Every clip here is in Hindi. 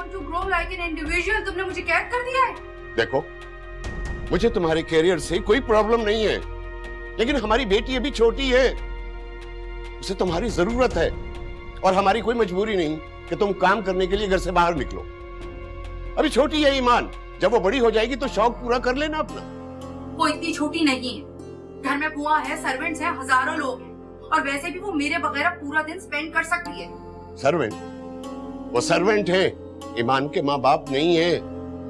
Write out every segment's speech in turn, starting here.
want to grow like an individual, तुमने मुझे कैद कर दिया है। देखो, मुझे तुम्हारे कैरियर से कोई प्रॉब्लम नहीं है, लेकिन हमारी बेटी अभी छोटी है, उसे तुम्हारी जरूरत है, और हमारी कोई मजबूरी नहीं कि तुम काम करने के लिए घर से बाहर निकलो। अभी छोटी है ईमान, जब वो बड़ी हो जाएगी तो शौक पूरा कर लेना अपना। वो इतनी छोटी नहीं है, घर में बुआ है, सर्वेंट्स हैं, हजारों लोग हैं, और वैसे भी वो मेरे बगैर पूरा दिन स्पेंड कर सकती है। सर्वेंट? वो सर्वेंट है, ईमान के माँ बाप नहीं है,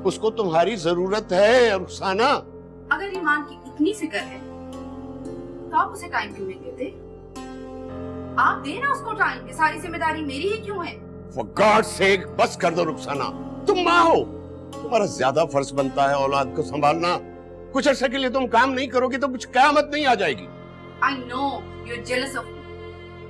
उसको तुम्हारी जरूरत है रुखसाना। अगर ईमान की इतनी फिक्र है तो आप उसे टाइम क्यों नहीं देते? आप देना उसको टाइम, ये सारी जिम्मेदारी मेरी ही क्यों है? For God's sake, बस कर दो रुखसाना, तुम माँ हो, तुम्हारा ज्यादा फर्ज बनता है औलाद को संभालना। कुछ अर्से के लिए तुम काम नहीं करोगे तो कुछ क़यामत नहीं आ जाएगी। I know you're jealous of me.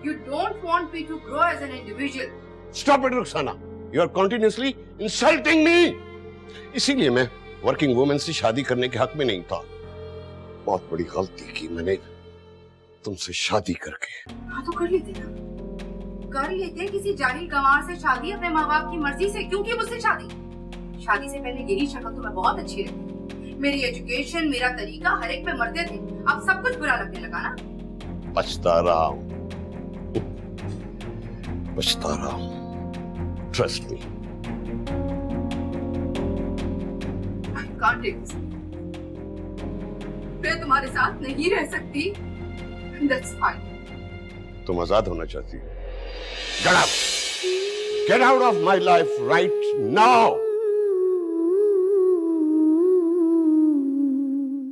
You don't want me to grow as an individual. Stop it, Rukhsana, you are continuously insulting me. इसीलिए मैं वर्किंग वुमेन से शादी करने के हक में नहीं था। बहुत बड़ी गलती की मैंने तुमसे शादी करके। हाँ तो कर लेते ना, कर लेते किसी जाहिल गंवार से शादी अपने माँ बाप की मर्जी से। क्यों की मुझसे शादी? शादी से पहले यही शक्ल तुम्हें बहुत अच्छी लगी, मेरी एजुकेशन, मेरा तरीका, हर एक पे मरते थे। अब सब कुछ बुरा लगने लगा ना? पछता रहा हूँ, पछता रहा हूँ, trust me. I can't take this. मैं तुम्हारे साथ नहीं रह सकती। That's fine. तुम आजाद होना चाहती हो? Get out! Get out of my life right now!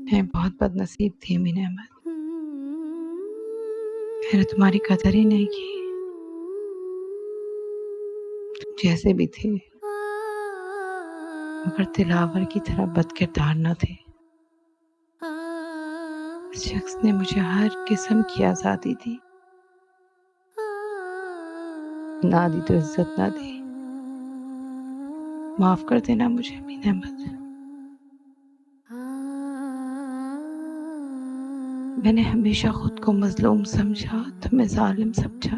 मैं बहुत बदनसीब थी मीना अहमद, मैंने तुम्हारी कदर ही नहीं की। तुम जैसे भी थे मगर दिलावर की तरह बदकिरदार न थे। इस शख्स ने मुझे हर किस्म की आजादी दी, ना दी तो इज्जत ना दी। माफ कर देना मुझे मीना अहमद। मैंने हमेशा खुद को मजलूम समझा, तुम्हें जालिम समझा,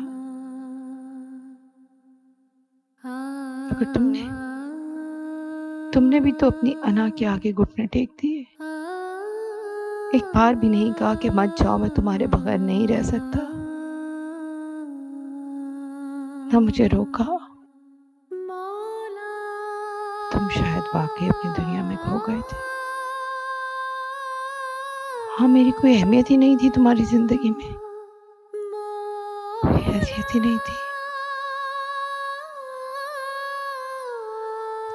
मगर तुमने भी तो अपनी अना के आगे घुटने टेक दिए। एक बार भी नहीं कहा कि मत जाओ, मैं तुम्हारे बगैर नहीं रह सकता। ना मुझे रोका। तुम शायद वाकई अपनी दुनिया में खो गए थे। हाँ, मेरी कोई अहमियत ही नहीं थी तुम्हारी जिंदगी में, कोई हैसियत ही नहीं थी।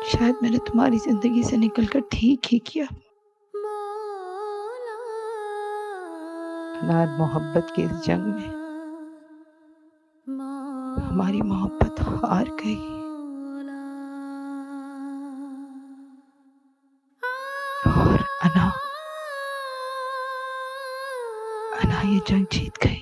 शायद मैंने तुम्हारी जिंदगी से निकलकर ठीक ही किया। नाद मोहब्बत की इस जंग में हमारी मोहब्बत हार गई, और अना ये जंग जीत गई।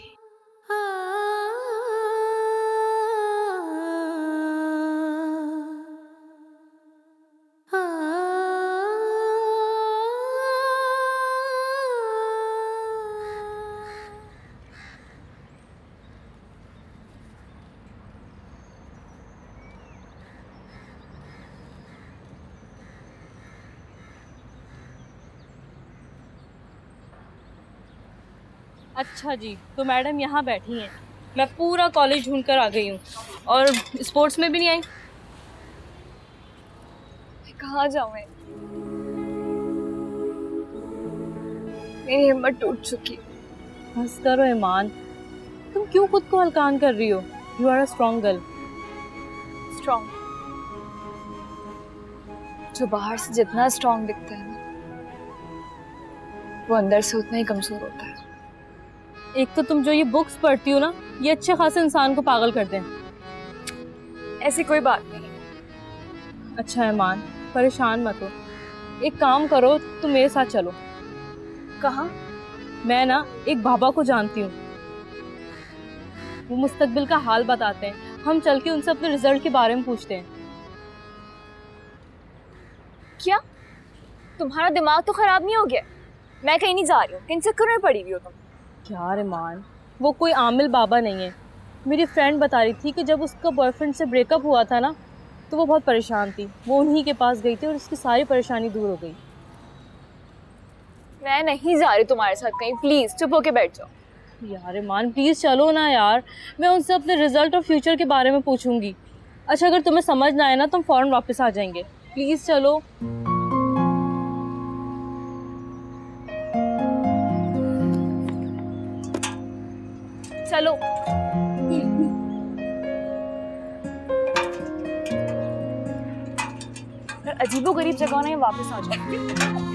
अच्छा जी, तो मैडम यहाँ बैठी हैं। मैं पूरा कॉलेज ढूंढ कर आ गई हूँ, और स्पोर्ट्स में भी नहीं आई। कहाँ जाऊँ? मेरी हिम्मत टूट चुकी। बस करो ईमान, तुम क्यों खुद को हल्कान कर रही हो? You are a strong girl. Strong? जो बाहर से जितना स्ट्रॉन्ग दिखता है ना, वो अंदर से उतना ही कमजोर होता है। एक तो तुम जो ये बुक्स पढ़ती हो ना, ये अच्छे खासे इंसान को पागल कर दें। ऐसी कोई बात नहीं। अच्छा ईमान, परेशान मत हो। एक काम करो, तुम मेरे साथ चलो। कहाँ? मैं ना एक बाबा को जानती हूँ, वो मुस्तकबिल का हाल बताते हैं। हम चल के उनसे अपने रिजल्ट के बारे में पूछते हैं। क्या तुम्हारा दिमाग तो खराब नहीं हो गया? मैं कहीं नहीं जा रही हूँ, किन चक्कर में पड़ी हुई हो तुम? यार ईमान, वो कोई आमिल बाबा नहीं है। मेरी फ्रेंड बता रही थी कि जब उसका बॉयफ्रेंड से ब्रेकअप हुआ था ना, तो वो बहुत परेशान थी। वो उन्हीं के पास गई थी और उसकी सारी परेशानी दूर हो गई। मैं नहीं जा रही तुम्हारे साथ कहीं, प्लीज चुप होके बैठ जाओ। यार ईमान प्लीज़ चलो ना यार, मैं उनसे अपने रिजल्ट और फ्यूचर के बारे में पूछूंगी। अच्छा अगर तुम्हें समझ ना आए ना तो हम फ़ौरन वापस आ जाएंगे। प्लीज़ चलो। चलो। अजीबोगरीब जगह ना, वापस आ जाओ।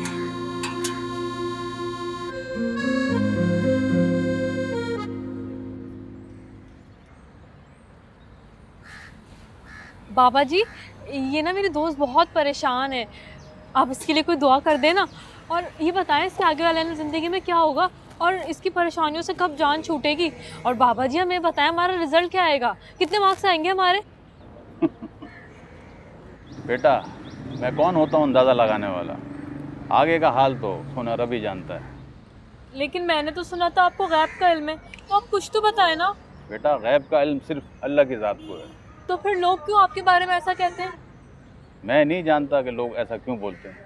बाबा जी ये ना मेरी दोस्त बहुत परेशान है, आप इसके लिए कोई दुआ कर देना। और ये बताएं इसके आगे वाले ज़िंदगी में क्या होगा और इसकी परेशानियों से कब जान छूटेगी। और बाबा जी हमें बताएं हमारा रिजल्ट क्या आएगा, कितने मार्क्स आएंगे हमारे। बेटा मैं कौन होता हूँ अंदाज़ा लगाने वाला, आगे का हाल तो सोना रब ही जानता है। लेकिन मैंने तो सुना था आपको गैब का इल्म है, तो आप कुछ तो बताएं ना। बेटा गैब का इल्म सिर्फ अल्लाह की ज़ात को है। तो फिर लोग क्यों आपके बारे में ऐसा कहते हैं। मैं नहीं जानता कि लोग ऐसा क्यों बोलते हैं।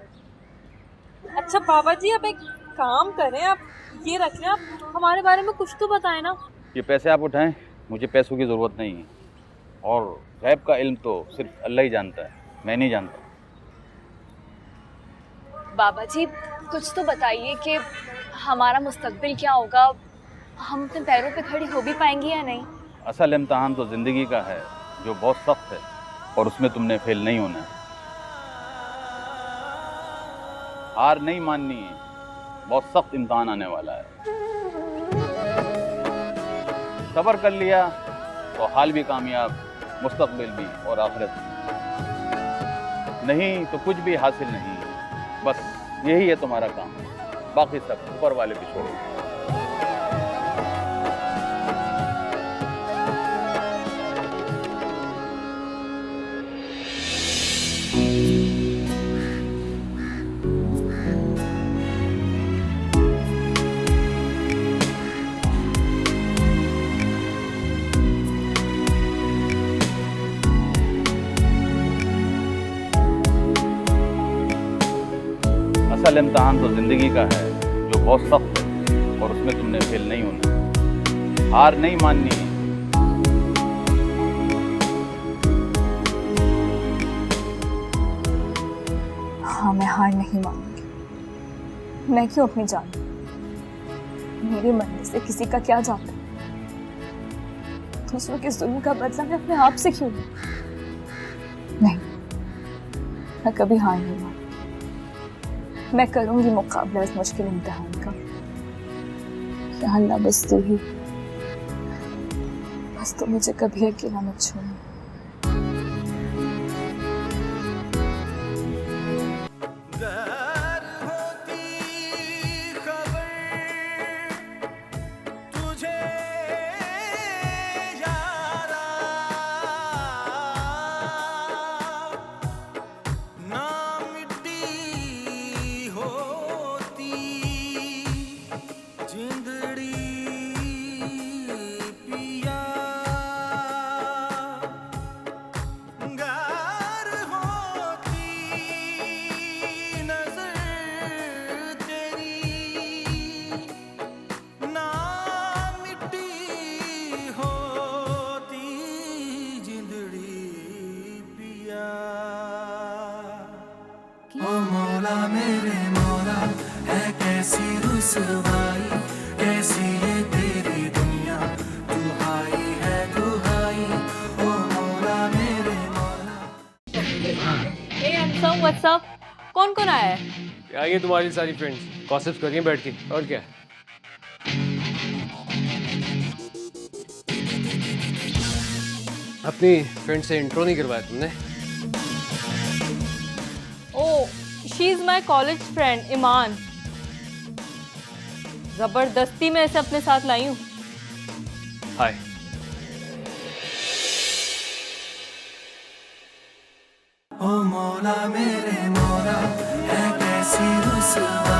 अच्छा बाबा जी आप एक काम करें, आप ये रख लें, आप हमारे बारे में कुछ तो बताएं ना। ये पैसे आप उठाएं, मुझे पैसों की ज़रूरत नहीं है। और गैब का इल्म तो सिर्फ अल्लाह ही जानता है, मैं नहीं जानता। बाबा जी कुछ तो बताइए कि हमारा मुस्तकबिल क्या होगा, हम अपने पैरों पे खड़े हो भी पाएंगे या नहीं। असल इम्तहान तो ज़िंदगी का है जो बहुत सख्त है, और उसमें तुमने फेल नहीं होना है। हार नहीं माननी है, बहुत सख्त इम्तहान आने वाला है। सब्र कर लिया तो हाल भी कामयाब, मुस्तकबिल भी और आखिरत भी। नहीं तो कुछ भी हासिल नहीं। बस यही है तुम्हारा काम, बाकी सब ऊपर वाले पे छोड़ो। असल इम्तहान तो ज़िंदगी का है जो बहुत सख्त है, और उसमें तुमने फेल नहीं होना। हार नहीं माननी है। हाँ मैं हार नहीं मानूंगी। मैं क्यों अपनी जान, मेरे मरने से किसी का क्या जाता है। दूसरों के जुल्म का बदला मैं अपने आप से क्यों लूं? नहीं, मैं कभी हार नहीं मानूंगी। मैं करूंगी मुकाबला इस मुश्किल इम्तिहान का। या अल्लाह बस तो मुझे कभी अकेला मत छोड़ना। व्हाट्सअप कौन कौन आया है। आइए तुम्हारी सारी फ्रेंड्स गॉसिप्स कर रही हैं बैठ के, और क्या। अपनी फ्रेंड से इंट्रो नहीं करवाया तुमने। Oh she is my college friend Iman. जबरदस्ती मैं इसे अपने साथ लाई हूँ। हाय। ओ मौला मेरे मौला है कैसी रुसवा